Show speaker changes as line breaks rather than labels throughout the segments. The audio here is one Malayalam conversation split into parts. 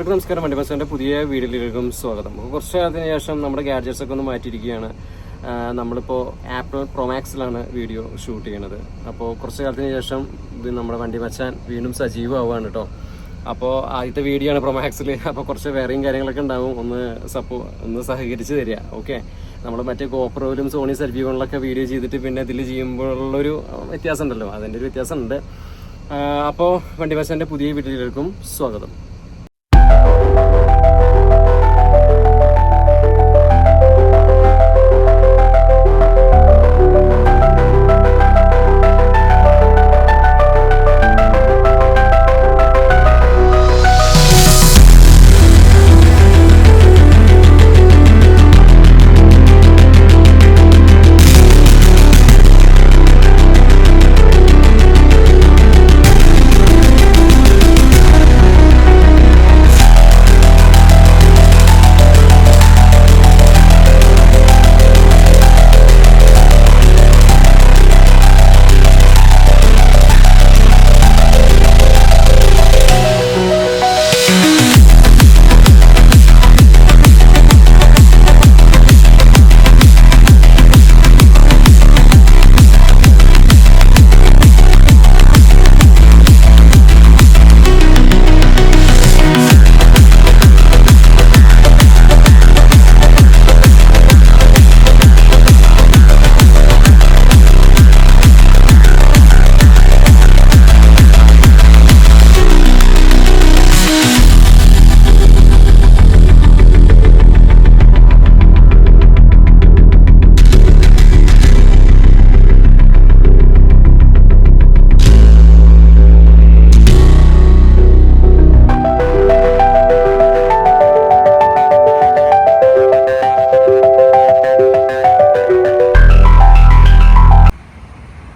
നമസ്കാരം, വണ്ടി ബസ്സിന്റെ പുതിയ വീഡിയോയിലേക്കും സ്വാഗതം. കുറച്ച് കാലത്തിന് ശേഷം നമ്മുടെ ഗാഡ്ജറ്റ്സ് ഒക്കെ ഒന്ന് മാറ്റിയിരിക്കുകയാണ്. നമ്മളിപ്പോൾ ആപ്പിൾ പ്രൊമാക്സിലാണ് വീഡിയോ ഷൂട്ട് ചെയ്യണത്. അപ്പോൾ കുറച്ച് കാലത്തിന് ശേഷം നമ്മുടെ വണ്ടി മച്ചാൻ വീണ്ടും സജീവമാവുകയാണ് കേട്ടോ. അപ്പോൾ ആദ്യത്തെ വീഡിയോ ആണ് പ്രൊമാക്സിൽ. അപ്പോൾ കുറച്ച് വേറെയും കാര്യങ്ങളൊക്കെ ഉണ്ടാവും. ഒന്ന് സഹകരിച്ച് തരിക. ഓക്കെ, നമ്മൾ മറ്റേ ഗോപ്രോയിലും സോണി സെൽഫി ഫോണിലൊക്കെ വീഡിയോ ചെയ്തിട്ട് പിന്നെ ഇതിൽ ചെയ്യുമ്പോഴുള്ളൊരു വ്യത്യാസം ഉണ്ടല്ലോ, അതിൻ്റെ ഒരു വ്യത്യാസമുണ്ട്. അപ്പോൾ വണ്ടി മച്ചാൻ്റെ പുതിയ വീഡിയോയിലേക്കും സ്വാഗതം.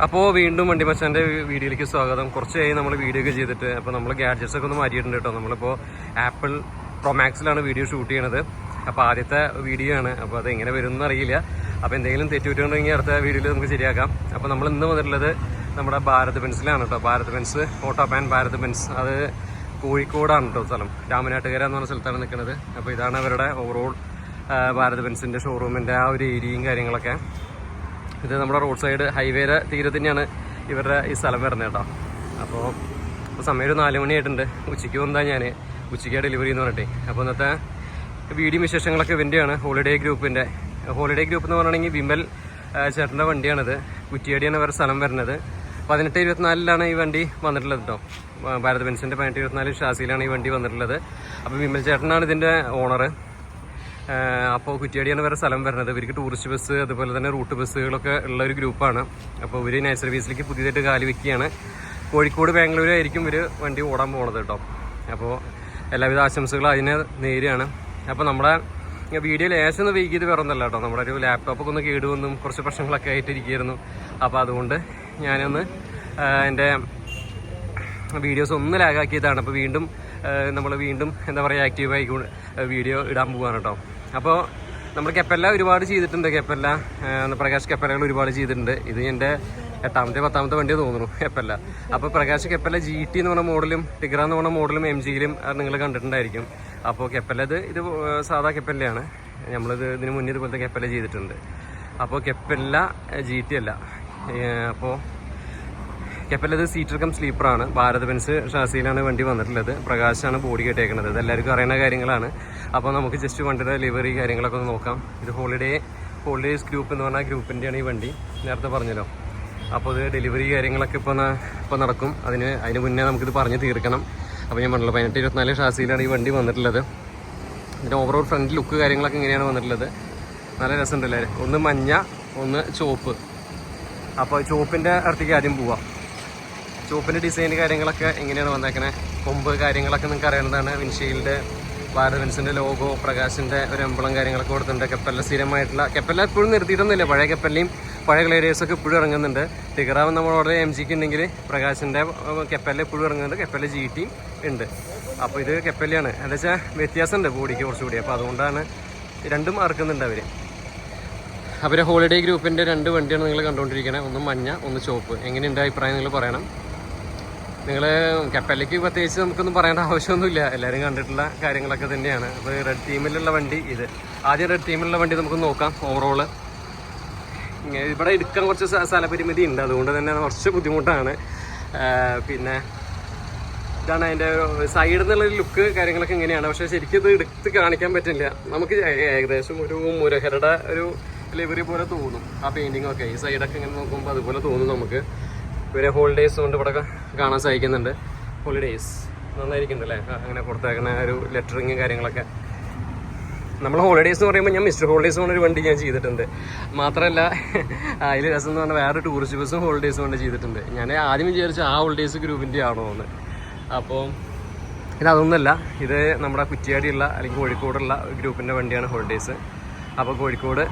അപ്പോൾ വീണ്ടും വണ്ടി മച്ചാൻ്റെ വീഡിയോയിലേക്ക് സ്വാഗതം. കുറച്ചായി നമ്മൾ വീഡിയോ ഒക്കെ ചെയ്തിട്ട്. അപ്പോൾ നമ്മൾ ഗാഡ്ജറ്റ്സ് ഒക്കെ ഒന്ന് മാറ്റിയിട്ടുണ്ട് കേട്ടോ. നമ്മളിപ്പോൾ ആപ്പിൾ പ്രൊമാക്സിലാണ് വീഡിയോ ഷൂട്ട് ചെയ്യണത്. അപ്പോൾ ആദ്യത്തെ വീഡിയോ ആണ്. അപ്പോൾ അത് എങ്ങനെ വരുമെന്ന് അറിയില്ല. അപ്പോൾ എന്തെങ്കിലും തെറ്റുപറ്റുണ്ടെങ്കിൽ അടുത്ത വീഡിയോയിൽ നമുക്ക് ശരിയാക്കാം. അപ്പോൾ നമ്മൾ ഇന്ന് വന്നിട്ടുള്ളത് നമ്മുടെ ഭാരത് ബെൻസിലാണ് കേട്ടോ. Bharat Benz auto pan Bharat Benz, അത് കോഴിക്കോടാണ് കേട്ടോ സ്ഥലം. രാമനാട്ടുകര എന്ന് പറഞ്ഞ സ്ഥലത്താണ് നിൽക്കുന്നത്. അപ്പോൾ ഇതാണ് അവരുടെ ഓവറോൾ ഭാരത് ബെൻസിൻ്റെ ഷോറൂമിൻ്റെ ആ ഒരു ഏരിയയും കാര്യങ്ങളൊക്കെ. ഇത് നമ്മുടെ റോഡ് സൈഡ് ഹൈവേയുടെ തീരത്ത് തന്നെയാണ് ഇവരുടെ ഈ സ്ഥലം വരുന്നത് കേട്ടോ. അപ്പോൾ സമയം ഒരു 4 മണിയായിട്ടുണ്ട്. ഉച്ചയ്ക്ക് വന്നാൽ ഞാൻ ഉച്ചയ്ക്ക് ഡെലിവറി എന്ന് പറഞ്ഞിട്ട്. അപ്പോൾ ഇന്നത്തെ വീഡിയോ വിശേഷങ്ങളൊക്കെ ഇവൻ്റെയാണ്. ഹോളിഡേ ഗ്രൂപ്പ് എന്ന് പറഞ്ഞിട്ടുണ്ടെങ്കിൽ വിമൽ ചേട്ടൻ്റെ വണ്ടിയാണിത്. കുറ്റിയാടിയാണ് അവരുടെ സ്ഥലം വരുന്നത്. 1824 ഈ വണ്ടി വന്നിട്ടുള്ളത് കേട്ടോ. ഭാരത് ബെൻസിൻ്റെ 1824 ഷാസിയിലാണ് ഈ വണ്ടി വന്നിട്ടുള്ളത്. അപ്പോൾ വിമൽ ചേട്ടനാണ് ഇതിൻ്റെ ഓണർ. അപ്പോൾ കുറ്റിയാടിയാണ് വേറെ സ്ഥലം വരുന്നത്. ഇവർക്ക് ടൂറിസ്റ്റ് ബസ് അതുപോലെ തന്നെ റൂട്ട് ബസ്സുകളൊക്കെ ഉള്ള ഒരു ഗ്രൂപ്പാണ്. അപ്പോൾ ഇവർ നൈറ്റ് സർവീസിലേക്ക് പുതിയതായിട്ട് കാല് വെക്കുകയാണ്. കോഴിക്കോട് ബാംഗ്ലൂർ ആയിരിക്കും ഇവർ വണ്ടി ഓടാൻ പോകുന്നത് കേട്ടോ. അപ്പോൾ എല്ലാവിധ ആശംസകളും അതിനെ നേരെയാണ്. അപ്പോൾ നമ്മുടെ വീഡിയോ ലേശം ഒന്ന് വൈകിയത് വേറൊന്നല്ല കേട്ടോ. നമ്മുടെ ഒരു ലാപ്ടോപ്പൊക്കെ ഒന്ന് കേടുവന്നും കുറച്ച് പ്രശ്നങ്ങളൊക്കെ ആയിട്ടിരിക്കുകയായിരുന്നു. അപ്പോൾ അതുകൊണ്ട് ഞാനൊന്ന് എൻ്റെ വീഡിയോസ് ഒന്ന് ലാഗാക്കിയതാണ്. അപ്പോൾ നമ്മൾ വീണ്ടും എന്താ പറയുക ആക്റ്റീവായി വീഡിയോ ഇടാൻ പോവാണ് കേട്ടോ. അപ്പോൾ നമ്മൾ കെപ്പല്ല ഒരുപാട് ചെയ്തിട്ടുണ്ട്. പ്രകാശ് കെപ്പലകൾ ഒരുപാട് ചെയ്തിട്ടുണ്ട്. ഇത് എൻ്റെ 8ാമത്തെ 10ാമത്തെ വണ്ടിയെ തോന്നുന്നു കെപ്പല്ല. അപ്പോൾ പ്രകാശ് കെപ്പല്ല GT എന്ന് പറഞ്ഞ മോഡലും ടിഗ്ര എന്ന് പറഞ്ഞ മോഡലും MGയിലും നിങ്ങൾ കണ്ടിട്ടുണ്ടായിരിക്കും. അപ്പോൾ കെപ്പല്ല ഇത് സാധാ കെപ്പല്ലയാണ്. ഇതിന് മുന്നേ ഇതുപോലത്തെ കെപ്പല്ല ചെയ്തിട്ടുണ്ട്. അപ്പോൾ കെപ്പല്ല GT അല്ല. അപ്പോൾ കെപ്പല്ലത് സീറ്റർ കം സ്ലീപ്പറാണ്. ഭാരത് ബെൻസ് ഷാസിയിലാണ് വണ്ടി വന്നിട്ടുള്ളത്. പ്രകാശാണ് ബോഡി കെട്ടേക്കുന്നത്. ഇത് എല്ലാവർക്കും അറിയുന്ന കാര്യങ്ങളാണ്. അപ്പോൾ നമുക്ക് ജസ്റ്റ് വണ്ടിയുടെ ഡെലിവറി കാര്യങ്ങളൊക്കെ ഒന്ന് നോക്കാം. ഇത് ഹോളിഡേസ് ഗ്രൂപ്പ് എന്ന് പറഞ്ഞാൽ ഗ്രൂപ്പിൻ്റെയാണ് ഈ വണ്ടി, നേരത്തെ പറഞ്ഞല്ലോ. അപ്പോൾ ഇത് ഡെലിവറി കാര്യങ്ങളൊക്കെ ഇപ്പോൾ നടക്കും. അതിന് മുന്നേ നമുക്കിത് പറഞ്ഞ് തീർക്കണം. അപ്പോൾ ഞാൻ പറഞ്ഞല്ലോ 1824 ഷാസിയിലാണ് ഈ വണ്ടി വന്നിട്ടുള്ളത്. ഇതിൻ്റെ ഓവറോൾ ഫ്രണ്ട് ലുക്ക് കാര്യങ്ങളൊക്കെ ഇങ്ങനെയാണ് വന്നിട്ടുള്ളത്. നല്ല രസമുണ്ടല്ലേ. ഒന്ന് മഞ്ഞ, ഒന്ന് ചുവപ്പ്. അപ്പോൾ ചുവപ്പിൻ്റെ അടുത്തേക്ക് ആദ്യം പോവാം. ചുവപ്പിൻ്റെ ഡിസൈൻ കാര്യങ്ങളൊക്കെ എങ്ങനെയാണ് വന്നേക്കണേ, കൊമ്പ് കാര്യങ്ങളൊക്കെ നിങ്ങൾക്ക് അറിയുന്നതാണ്. വിൻഷീൽഡ്, ഭാരത് ബെൻസിൻ്റെ ലോഗോ, പ്രകാശിൻ്റെ ഒരു എംബ്ലം കാര്യങ്ങളൊക്കെ കൊടുത്തിട്ടുണ്ട്. കെപ്പല്ല സ്ഥിരമായിട്ടുള്ള കെപ്പല്ല എപ്പോഴും നിർത്തിയിട്ടൊന്നുമില്ല. പഴയ കെപ്പല്ലയും പഴയ ഗ്ലേരിയേഴ്സൊക്കെ ഇപ്പോഴും ഇറങ്ങുന്നുണ്ട്. ടിഗ്രാവ് നമ്മളോട് MGക്ക് ഉണ്ടെങ്കിൽ പ്രകാശിൻ്റെ കെപ്പല്ല എപ്പോഴും ഇറങ്ങുന്നുണ്ട്. കെപ്പല്ല GT ഉണ്ട്. അപ്പോൾ ഇത് കെപ്പല്ലയാണ്. എന്താ വെച്ചാൽ വ്യത്യാസമുണ്ട് ബോഡിക്ക് കുറച്ചുകൂടി. അപ്പോൾ അതുകൊണ്ടാണ് രണ്ടും ഇറക്കുന്നുണ്ട് അവർ. അവരെ ഹോളിഡേ ഗ്രൂപ്പിൻ്റെ 2 വണ്ടിയാണ് നിങ്ങൾ കണ്ടുകൊണ്ടിരിക്കുന്നത്. ഒന്ന് മഞ്ഞ, ഒന്ന് ചുവപ്പ്. എങ്ങനെയുണ്ട് അഭിപ്രായം നിങ്ങൾ പറയണം. നിങ്ങൾ കപ്പലിലേക്ക് പ്രത്യേകിച്ച് നമുക്കൊന്നും പറയേണ്ട ആവശ്യമൊന്നുമില്ല, എല്ലാവരും കണ്ടിട്ടുള്ള കാര്യങ്ങളൊക്കെ തന്നെയാണ്. അപ്പോൾ റെഡ് തീമിലുള്ള വണ്ടി ഇത്. ആദ്യം റെഡ് തീമിലുള്ള വണ്ടി നമുക്ക് നോക്കാം. ഓവറോള് ഇവിടെ എടുക്കാൻ കുറച്ച് സ്ഥലപരിമിതി ഉണ്ട്, അതുകൊണ്ട് തന്നെ കുറച്ച് ബുദ്ധിമുട്ടാണ്. പിന്നെ ഇതാണ് അതിൻ്റെ സൈഡിൽ നിന്നുള്ള ലുക്ക് കാര്യങ്ങളൊക്കെ ഇങ്ങനെയാണ്. പക്ഷേ ശരിക്കും ഇത് എടുത്ത് കാണിക്കാൻ പറ്റില്ല. നമുക്ക് ഏകദേശം ഒരു മുരഹരുടെ ഒരു ലിവറി പോലെ തോന്നും ആ പെയിൻറ്റിങ് ഒക്കെ. ഈ സൈഡൊക്കെ ഇങ്ങനെ നോക്കുമ്പോൾ അതുപോലെ തോന്നും നമുക്ക്. ഇവരെ ഹോളിഡേയ്സ് കൊണ്ട് ഇവിടെ കാണാൻ സാധിക്കുന്നുണ്ട്. ഹോളിഡേയ്സ് നന്നായിരിക്കുന്നുണ്ട് അല്ലേ, അങ്ങനെ പുറത്തേക്കുന്ന ഒരു ലെറ്ററിങ് കാര്യങ്ങളൊക്കെ. നമ്മൾ ഹോളിഡേയ്സ് എന്ന് പറയുമ്പോൾ ഞാൻ മിസ്റ്റർ ഹോളിഡേയ്സ് കൊണ്ടൊരു വണ്ടി ഞാൻ ചെയ്തിട്ടുണ്ട്. മാത്രമല്ല അതിൽ രസം എന്ന് പറഞ്ഞാൽ വേറെ ടൂറിസ്റ്റ് ബസ്സും ഹോളിഡേയ്സ് കൊണ്ട് ചെയ്തിട്ടുണ്ട്. ഞാൻ ആദ്യം വിചാരിച്ചു ആ ഹോളിഡേയ്സ് ഗ്രൂപ്പിൻ്റെ ആണോ എന്ന്. അപ്പോൾ ഇതൊന്നുമല്ല, ഇത് നമ്മുടെ കുറ്റിയാടിയുള്ള അല്ലെങ്കിൽ കോഴിക്കോടുള്ള ഗ്രൂപ്പിൻ്റെ വണ്ടിയാണ് ഹോളിഡേയ്സ്. അപ്പോൾ കോഴിക്കോട്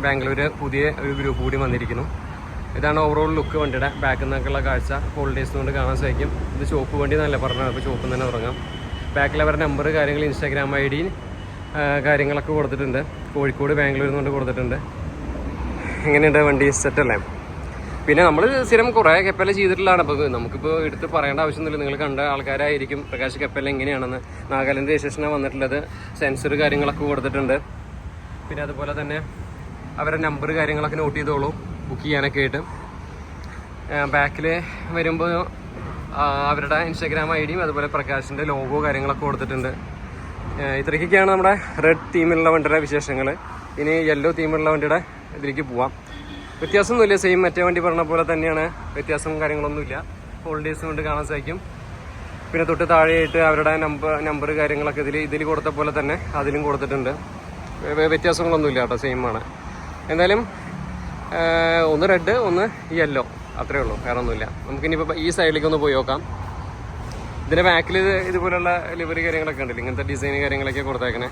ബാംഗ്ലൂർ പുതിയ ഒരു ഗ്രൂപ്പ് കൂടി വന്നിരിക്കുന്നു. ഇതാണ് ഓവറോൾ ലുക്ക് വണ്ടിയുടെ. ബാക്കിൽ നിന്നൊക്കെയുള്ള കാഴ്ച ഹോളിഡേയ്സ് കൊണ്ട് കാണാൻ സാധിക്കും. ഇത് ചോപ്പ് വണ്ടി എന്നല്ല പറഞ്ഞത്, അപ്പോൾ ചോപ്പിൽ തന്നെ തുടങ്ങാം. ബാക്കിൽ അവരുടെ നമ്പർ കാര്യങ്ങൾ ഇൻസ്റ്റാഗ്രാം ID കാര്യങ്ങളൊക്കെ കൊടുത്തിട്ടുണ്ട്. കോഴിക്കോട് ബാംഗ്ലൂരിൽ നിന്നുകൊണ്ട് കൊടുത്തിട്ടുണ്ട്. എങ്ങനെയുണ്ട് വണ്ടി, സെറ്റല്ലേ? പിന്നെ നമ്മൾ സ്ഥിരം കുറേ കപ്പല ചെയ്തിട്ടുള്ളതാണ്. അപ്പോൾ നമുക്കിപ്പോൾ എടുത്ത് പറയേണ്ട ആവശ്യമൊന്നുമില്ല, നിങ്ങൾ കണ്ട ആൾക്കാരായിരിക്കും. പ്രകാശ് കപ്പല എങ്ങനെയാണെന്ന് നാഗാലാൻഡ് രജിസ്ട്രേഷനാണ് വന്നിട്ടുള്ളത്. സെൻസർ കാര്യങ്ങളൊക്കെ കൊടുത്തിട്ടുണ്ട്. പിന്നെ അതുപോലെ തന്നെ അവരുടെ നമ്പർ കാര്യങ്ങളൊക്കെ നോട്ട് ചെയ്തോളൂ ബുക്ക് ചെയ്യാനൊക്കെ ആയിട്ട്. ബാക്കിൽ വരുമ്പോൾ അവരുടെ ഇൻസ്റ്റാഗ്രാം ID അതുപോലെ പ്രകാശിൻ്റെ ലോഗോ കാര്യങ്ങളൊക്കെ കൊടുത്തിട്ടുണ്ട്. ഇത്രയ്ക്കൊക്കെയാണ് നമ്മുടെ റെഡ് തീമിലുള്ള വണ്ടിയുടെ വിശേഷങ്ങൾ. ഇനി യെല്ലോ തീമിലുള്ള വണ്ടിയുടെ ഇതിലേക്ക് പോവാം. വ്യത്യാസമൊന്നുമില്ല, സെയിം മറ്റേ വണ്ടി പറഞ്ഞ പോലെ തന്നെയാണ്, വ്യത്യാസം കാര്യങ്ങളൊന്നുമില്ല. ഹോളിഡേയ്സ് കൊണ്ട് കാണാൻ സാധിക്കും. പിന്നെ തൊട്ട് താഴെയായിട്ട് അവരുടെ നമ്പർ കാര്യങ്ങളൊക്കെ ഇതിൽ കൊടുത്ത പോലെ തന്നെ അതിലും കൊടുത്തിട്ടുണ്ട്. വ്യത്യാസങ്ങളൊന്നുമില്ല കേട്ടോ, സെയിം ആണ്. എന്തായാലും ഒന്ന് റെഡ് ഒന്ന് യെല്ലോ, അത്രേ ഉള്ളൂ, വേറെ ഒന്നുമില്ല. നമുക്കിനിയിപ്പോൾ ഈ സൈഡിലേക്ക് ഒന്ന് പോയി നോക്കാം. ഇതിൻ്റെ ബാക്കിൽ ഇതുപോലുള്ള ലിവറി കാര്യങ്ങളൊക്കെ ഉണ്ടല്ലോ, ഇങ്ങനത്തെ ഡിസൈൻ കാര്യങ്ങളൊക്കെ കൊടുത്തേക്കണേ.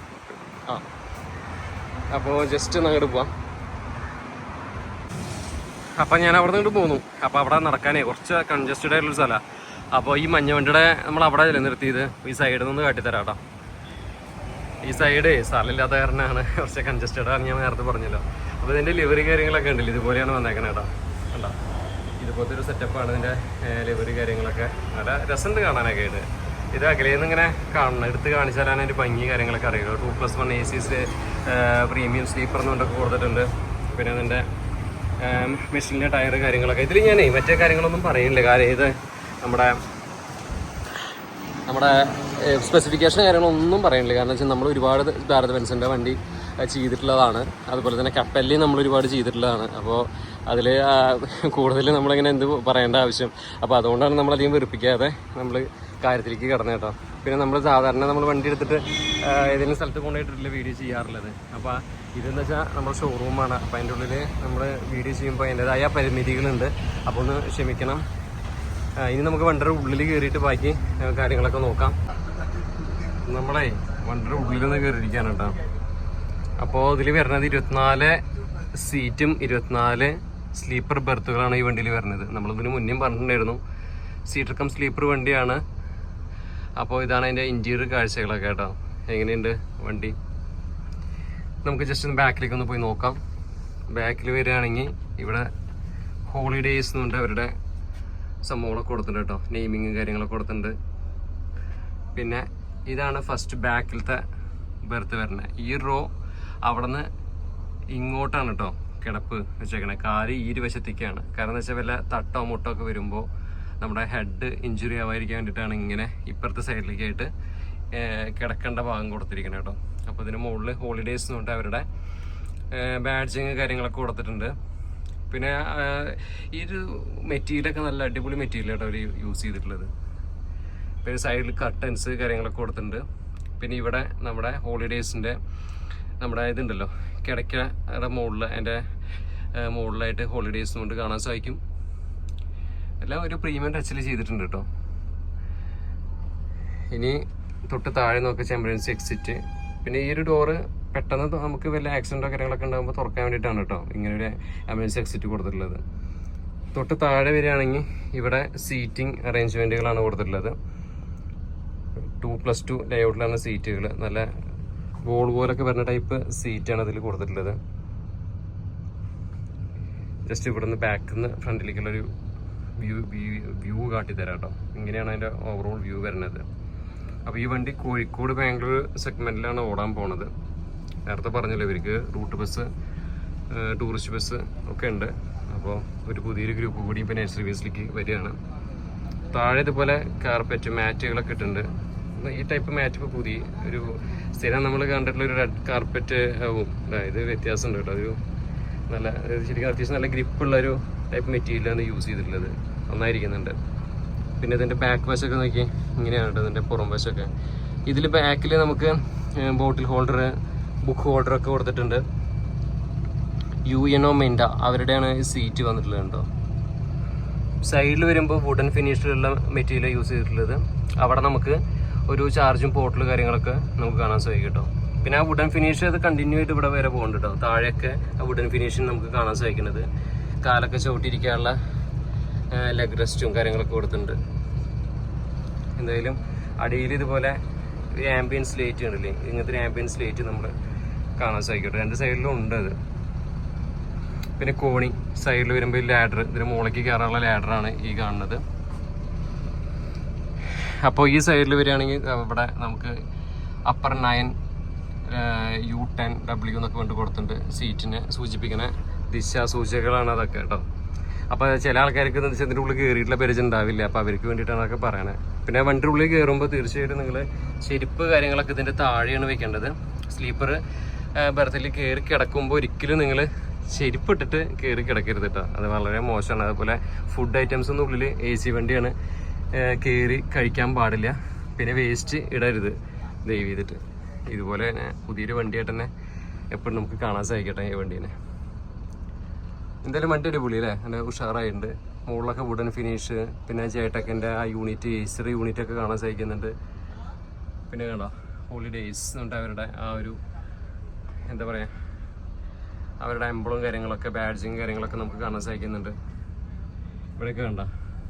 അപ്പോൾ ജസ്റ്റ് ഒന്ന് അങ്ങോട്ട് പോവാം. അപ്പം ഞാൻ അവിടെ നിന്ന് പോന്നു. അപ്പോൾ അവിടെ നടക്കാനേ കുറച്ച് കൺജസ്റ്റഡ് ആയിട്ടുള്ളൊരു സ്ഥലമാണ്. അപ്പോൾ ഈ മഞ്ഞ വണ്ടിയുടെ നമ്മൾ അവിടെ നിർത്തിയത്. ഈ സൈഡിൽ നിന്ന് കാട്ടിത്തരാം കേട്ടോ. ഈ സൈഡ് സ്ഥലമില്ലാത്ത കാരണമാണ് കുറച്ച് കൺജസ്റ്റഡ് ആണ്, ഞാൻ നേരത്തെ പറഞ്ഞല്ലോ. അപ്പോൾ ഇതിൻ്റെ ലിവറി കാര്യങ്ങളൊക്കെ ഉണ്ടല്ലോ, ഇതുപോലെയാണ് വന്നേക്കണേ കേട്ടോ. കണ്ടോ, ഇതുപോലത്തെ ഒരു സെറ്റപ്പാണ് ഇതിൻ്റെ ലിവറി കാര്യങ്ങളൊക്കെ. നല്ല രസമുണ്ട് കാണാനൊക്കെ ആയിട്ട്. ഇത് അകലേന്ന് ഇങ്ങനെ കാണണം, എടുത്ത് കാണിച്ചാലാണ് അതിൻ്റെ ഭംഗി കാര്യങ്ങളൊക്കെ അറിയുള്ളൂ. 2+1 AC പ്രീമിയം സ്ലീപ്പർ എന്നുകൊണ്ടൊക്കെ കൊടുത്തിട്ടുണ്ട്. പിന്നെ അതിൻ്റെ മെഷീനിൻ്റെ ടയർ കാര്യങ്ങളൊക്കെ. ഇതിൽ ഞാൻ മറ്റേ കാര്യങ്ങളൊന്നും പറയില്ല, കാര്യം ഇത് നമ്മുടെ സ്പെസിഫിക്കേഷൻ കാര്യങ്ങളൊന്നും പറയുന്നില്ല. കാരണം വെച്ചാൽ നമ്മൾ ഒരുപാട് ഭാരത് ബെൻസിൻ്റെ വണ്ടി ചെയ്തിട്ടുള്ളതാണ്. അതുപോലെ തന്നെ കപ്പലിൽ നമ്മൾ ഒരുപാട് ചെയ്തിട്ടുള്ളതാണ്. അപ്പോൾ അതിൽ കൂടുതൽ നമ്മളിങ്ങനെ എന്ത് പറയേണ്ട ആവശ്യം. അപ്പോൾ അതുകൊണ്ടാണ് നമ്മളധികം വെറുപ്പിക്കാതെ നമ്മൾ കാര്യത്തിലേക്ക് കിടന്നത് കേട്ടോ. പിന്നെ നമ്മൾ സാധാരണ നമ്മൾ വണ്ടി എടുത്തിട്ട് ഏതെങ്കിലും സ്ഥലത്ത് കൊണ്ടുപോയിട്ടില്ല വീഡിയോ ചെയ്യാറുള്ളത്. അപ്പോൾ ഇതെന്ന് വെച്ചാൽ നമ്മുടെ ഷോറൂമാണ്. അപ്പോൾ അതിൻ്റെ ഉള്ളിൽ നമ്മൾ വീഡിയോ ചെയ്യുമ്പോൾ അതിൻ്റെതായ പരിമിതികളുണ്ട്. അപ്പോൾ ഒന്ന് ക്ഷമിക്കണം. ഇനി നമുക്ക് വണ്ടിയുടെ ഉള്ളിൽ കയറിയിട്ട് ബാക്കി കാര്യങ്ങളൊക്കെ നോക്കാം. നമ്മളെ വണ്ടിയുടെ ഉള്ളിൽ നിന്ന് കയറിയിരിക്കാണ് കേട്ടോ. അപ്പോൾ ഇതിൽ വരുന്നത് 24 സീറ്റും 24 സ്ലീപ്പർ ബെർത്തുകളാണ് ഈ വണ്ടിയിൽ വരുന്നത്. നമ്മളിതിന് മുന്നേ പറഞ്ഞിട്ടുണ്ടായിരുന്നു, സീറ്റർ കം സ്ലീപ്പർ വണ്ടിയാണ്. അപ്പോൾ ഇതാണ് അതിൻ്റെ ഇൻറ്റീരിയർ കാഴ്ചകളൊക്കെ കേട്ടോ. എങ്ങനെയുണ്ട് വണ്ടി, നമുക്ക് ജസ്റ്റ് ഒന്ന് ബാക്കിലേക്ക് ഒന്ന് പോയി നോക്കാം. ബാക്കിൽ വരികയാണെങ്കിൽ ഇവിടെ ഹോളിഡേയ്സ് എന്നുണ്ട് അവരുടെ സംഭവങ്ങളൊക്കെ കൊടുത്തിട്ടുണ്ട് കേട്ടോ, നെയിമിങ് കാര്യങ്ങളൊക്കെ കൊടുത്തിട്ടുണ്ട്. പിന്നെ ഇതാണ് ഫസ്റ്റ് ബാക്കിലത്തെ ബെർത്ത് വരുന്നത്. ഈ റോ അവിടെ നിന്ന് ഇങ്ങോട്ടാണ് കേട്ടോ കിടപ്പ് വെച്ചേക്കണേ. കാല് ഈ വശത്തേക്കാണ്. കാരണം എന്താ വെച്ചാൽ വല്ല തട്ടോ മുട്ടോ ഒക്കെ വരുമ്പോൾ നമ്മുടെ ഹെഡ് ഇഞ്ചുറി ആവാതിരിക്കാൻ വേണ്ടിയിട്ടാണ് ഇങ്ങനെ ഇപ്പുറത്തെ സൈഡിലേക്കായിട്ട് കിടക്കേണ്ട ഭാഗം കൊടുത്തിരിക്കുന്നത് കേട്ടോ. അപ്പോൾ ഇതിന് മുകളിൽ ഹോളിഡേയ്സ് എന്ന് പറഞ്ഞിട്ട് അവരുടെ ബാഡ്ജിങ് കാര്യങ്ങളൊക്കെ കൊടുത്തിട്ടുണ്ട്. പിന്നെ ഈ ഒരു മെറ്റീരിയലൊക്കെ നല്ല അടിപൊളി മെറ്റീരിയലാട്ടോ അവർ യൂസ് ചെയ്തിട്ടുള്ളത്. പിന്നെ സൈഡിൽ കർട്ടൻസ് കാര്യങ്ങളൊക്കെ കൊടുത്തിട്ടുണ്ട്. പിന്നെ ഇവിടെ നമ്മുടെ ഹോളിഡേയ്സിൻ്റെ നമ്മുടെ ഇതുണ്ടല്ലോ കിടക്കയുടെ മുകളിൽ, അതിൻ്റെ മുകളിലായിട്ട് ഹോളിഡേയ്സ് കൊണ്ട് കാണാൻ സാധിക്കും. എല്ലാം ഒരു പ്രീമിയം ടച്ചിൽ ചെയ്തിട്ടുണ്ട് കേട്ടോ. ഇനി തൊട്ട് താഴെ നോക്കുക എമർജൻസി എക്സിറ്റ്. പിന്നെ ഈ ഒരു ഡോറ് പെട്ടെന്ന് നമുക്ക് വല്ല ആക്സിഡൻറ്റോ കാര്യങ്ങളൊക്കെ ഉണ്ടാകുമ്പോൾ തുറക്കാൻ വേണ്ടിയിട്ടാണ് കേട്ടോ ഇങ്ങനെ ഒരു എമർജൻസി എക്സിറ്റ് കൊടുത്തിട്ടുള്ളത്. തൊട്ട് താഴെ വരികയാണെങ്കിൽ ഇവിടെ സീറ്റിംഗ് അറേഞ്ച്മെൻറ്റുകളാണ് കൊടുത്തിട്ടുള്ളത്. 2+2 ലേഔട്ടിലാണ് സീറ്റുകൾ. നല്ല ബോൾ പോലൊക്കെ വരുന്ന ടൈപ്പ് സീറ്റാണ് അതിൽ കൊടുത്തിട്ടുള്ളത്. ജസ്റ്റ് ഇവിടെ നിന്ന് ബാക്കിൽ നിന്ന് ഫ്രണ്ടിലേക്കുള്ളൊരു വ്യൂ കാട്ടിത്തരാം കേട്ടോ. ഇങ്ങനെയാണ് അതിൻ്റെ ഓവറോൾ വ്യൂ വരുന്നത്. അപ്പോൾ ഈ വണ്ടി കോഴിക്കോട് ബാംഗ്ലൂർ സെഗ്മെൻറ്റിലാണ് ഓടാൻ പോണത്. നേരത്തെ പറഞ്ഞല്ലോ ഇവർക്ക് റൂട്ട് ബസ്, ടൂറിസ്റ്റ് ബസ് ഒക്കെ ഉണ്ട്. അപ്പോൾ ഒരു പുതിയൊരു ഗ്രൂപ്പ് കൂടി ഇപ്പോൾ നൈറ്റ് സർവീസിലേക്ക് വരികയാണ്. താഴെ ഇതുപോലെ കാർപ്പറ്റ് മാറ്റുകളൊക്കെ ഇട്ടിട്ടുണ്ട്. ഈ ടൈപ്പ് മാറ്റ് ഇപ്പോൾ പുതിയ ഒരു സ്ഥിരം നമ്മൾ കണ്ടിട്ടുള്ള ഒരു റെഡ് കാർപ്പറ്റ് ആവും. ഇത് വ്യത്യാസമുണ്ട് കേട്ടോ. ഒരു നല്ല ശരിക്കും അത്യാവശ്യം നല്ല ഗ്രിപ്പുള്ളൊരു ടൈപ്പ് മെറ്റീരിയലാണ് യൂസ് ചെയ്തിട്ടുള്ളത്. നന്നായിരിക്കുന്നുണ്ട്. പിന്നെ ഇതിൻ്റെ ബാക്ക് വശമൊക്കെ നോക്കി ഇങ്ങനെയാണ് കേട്ടോ ഇതിൻ്റെ പുറം വശമൊക്കെ. ഇതിൽ ബാക്കിൽ നമുക്ക് ബോട്ടിൽ ഹോൾഡർ, ബുക്ക് ഹോൾഡറൊക്കെ കൊടുത്തിട്ടുണ്ട്. UNO മെൻഡ അവരുടെയാണ് സീറ്റ് വന്നിട്ടുള്ളത് കേട്ടോ. സൈഡിൽ വരുമ്പോൾ വുഡൻ ഫിനിഷിലുള്ള മെറ്റീരിയൽ യൂസ് ചെയ്തിട്ടുള്ളത്. അവിടെ നമുക്ക് ഒരു ചാർജും പോർട്ടലും കാര്യങ്ങളൊക്കെ നമുക്ക് കാണാൻ സാധിക്കും കേട്ടോ. പിന്നെ ആ വുഡൻ ഫിനിഷ് അത് കണ്ടിന്യൂ ആയിട്ട് ഇവിടെ വരെ പോകുന്നുണ്ട് കേട്ടോ. താഴെയൊക്കെ ആ വുഡൻ ഫിനിഷിന് നമുക്ക് കാണാൻ സാധിക്കുന്നത്. കാലൊക്കെ ചവിട്ടിയിരിക്കാനുള്ള ലെഗ് റെസ്റ്റും കാര്യങ്ങളൊക്കെ കൊടുത്തിട്ടുണ്ട്. എന്തായാലും അടിയിൽ ഇതുപോലെ ഒരു ആംബിയൻസ് ലൈറ്റ് ഉണ്ടല്ലേ, ഇങ്ങനത്തെ ഒരു ആംബിയൻസ് ലൈറ്റ് നമ്മൾ കാണാൻ സാധിക്കും. രണ്ട് സൈഡിലും ഉണ്ട് അത്. പിന്നെ കോണി സൈഡിൽ വരുമ്പോൾ ലാഡർ, ഇതിന് മുകളിലേക്ക് കയറാനുള്ള ലാഡറാണ് ഈ കാണുന്നത്. അപ്പോൾ ഈ സൈഡിൽ വരികയാണെങ്കിൽ ഇവിടെ നമുക്ക് അപ്പർ 9 U10 W എന്നൊക്കെ കൊണ്ട് കൊടുത്തിട്ടുണ്ട്. സീറ്റിനെ സൂചിപ്പിക്കുന്ന ദിശാസൂചികകളാണ് അതൊക്കെ കേട്ടോ. അപ്പോൾ ചില ആൾക്കാർക്ക് ഇതിൻ്റെ ഉള്ളിൽ കയറിയിട്ടുള്ള പരിചയം ഉണ്ടാവില്ല. അപ്പോൾ അവർക്ക് വേണ്ടിയിട്ടാണ് അതൊക്കെ പറയണത്. പിന്നെ വണ്ടിയുടെ ഉള്ളിൽ കയറുമ്പോൾ തീർച്ചയായിട്ടും നിങ്ങൾ ചെരുപ്പ് കാര്യങ്ങളൊക്കെ ഇതിൻ്റെ താഴെയാണ് വെക്കേണ്ടത്. സ്ലീപ്പർ ബർത്തിൽ കയറി കിടക്കുമ്പോൾ ഒരിക്കലും നിങ്ങൾ ചെരുപ്പിട്ടിട്ട് കയറി കിടക്കരുത് കേട്ടോ. അത് വളരെ മോശമാണ്. അതുപോലെ ഫുഡ് ഐറ്റംസ് ഒന്നും ഉള്ളിൽ AC വണ്ടിയാണ്, കയറി കഴിക്കാൻ പാടില്ല. പിന്നെ വേസ്റ്റ് ഇടരുത് ദയവ് ചെയ്തിട്ട്. ഇതുപോലെ തന്നെ പുതിയൊരു വണ്ടിയായിട്ട് തന്നെ എപ്പോഴും നമുക്ക് കാണാൻ സാധിക്കട്ടെ ഈ വണ്ടീനെ. എന്തായാലും വണ്ടി അടിപൊളി അല്ലേ, നല്ല ഉഷാറായിട്ടുണ്ട്. മുകളിലൊക്കെ വുഡൻ ഫിനിഷ്, പിന്നെ ജെടെക്കിൻ്റെ ആ യൂണിറ്റ്, ഏസർ യൂണിറ്റൊക്കെ കാണാൻ സാധിക്കുന്നുണ്ട്. പിന്നെ കണ്ടോ ഹോളിഡേയ്സ് എന്നിട്ട് അവരുടെ ആ ഒരു എന്താ പറയുക, അവരുടെ എംബ്ലവും കാര്യങ്ങളൊക്കെ, ബാഡ്ജിങ് കാര്യങ്ങളൊക്കെ നമുക്ക് കാണാൻ സാധിക്കുന്നുണ്ട്. ഇവിടെയൊക്കെ കണ്ട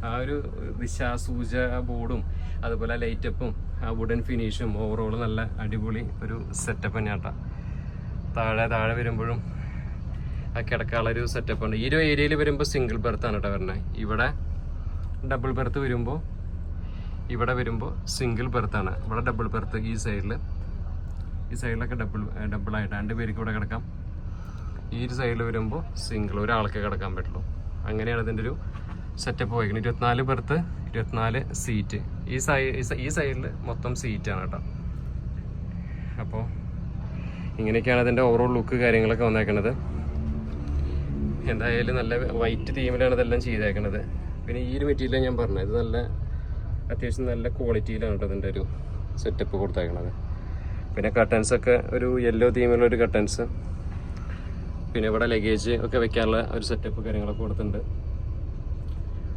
ആ ഒരു ദിശാസൂച ബോർഡും അതുപോലെ ലൈറ്റപ്പും ആ വുഡൻ ഫിനിഷും ഓവറോൾ നല്ല അടിപൊളി ഒരു സെറ്റപ്പ് തന്നെയാട്ടാ. താഴെ വരുമ്പോഴും ആ കിടക്കാനുള്ളൊരു സെറ്റപ്പുണ്ട്. ഈ ഒരു ഏരിയയിൽ വരുമ്പോൾ സിംഗിൾ ബെർത്താണ് കേട്ടോ വരണേ. ഇവിടെ ഡബിൾ ബെർത്ത് വരുമ്പോൾ, ഇവിടെ വരുമ്പോൾ സിംഗിൾ ബെർത്താണ്. ഇവിടെ ഡബിൾ ബെർത്ത് ഈ സൈഡിലൊക്കെ ഡബിളായിട്ട് 2 പേർക്ക് ഇവിടെ കിടക്കാം. ഈ ഒരു സൈഡിൽ വരുമ്പോൾ സിംഗിൾ, ഒരാൾക്കേ കിടക്കാൻ പറ്റുള്ളൂ. അങ്ങനെയാണ് ഇതിൻ്റെ ഒരു സെറ്റപ്പ് പോയിരിക്കുന്നത്. 24 ബെർത്ത്, 24 സീറ്റ്. ഈ സൈഡിൽ മൊത്തം സീറ്റാണ് കേട്ടോ. അപ്പോൾ ഇങ്ങനെയൊക്കെയാണ് അതിൻ്റെ ഓവറോൾ ലുക്ക് കാര്യങ്ങളൊക്കെ വന്നേക്കണത്. എന്തായാലും നല്ല വൈറ്റ് തീമിലാണ് ഇതെല്ലാം ചെയ്തേക്കണത്. പിന്നെ ഈ ഒരു മെറ്റീരിയൽ ഞാൻ പറഞ്ഞത്, ഇത് നല്ല അത്യാവശ്യം നല്ല ക്വാളിറ്റിയിലാണ് കേട്ടോ ഇതിൻ്റെ ഒരു സെറ്റപ്പ് കൊടുത്തേക്കണത്. പിന്നെ കട്ടൻസൊക്കെ ഒരു യെല്ലോ തീമിലുള്ളൊരു കട്ടൻസ്. പിന്നെ ഇവിടെ ലഗേജ് ഒക്കെ വെക്കാനുള്ള ഒരു സെറ്റപ്പ് കാര്യങ്ങളൊക്കെ കൊടുത്തിട്ടുണ്ട്.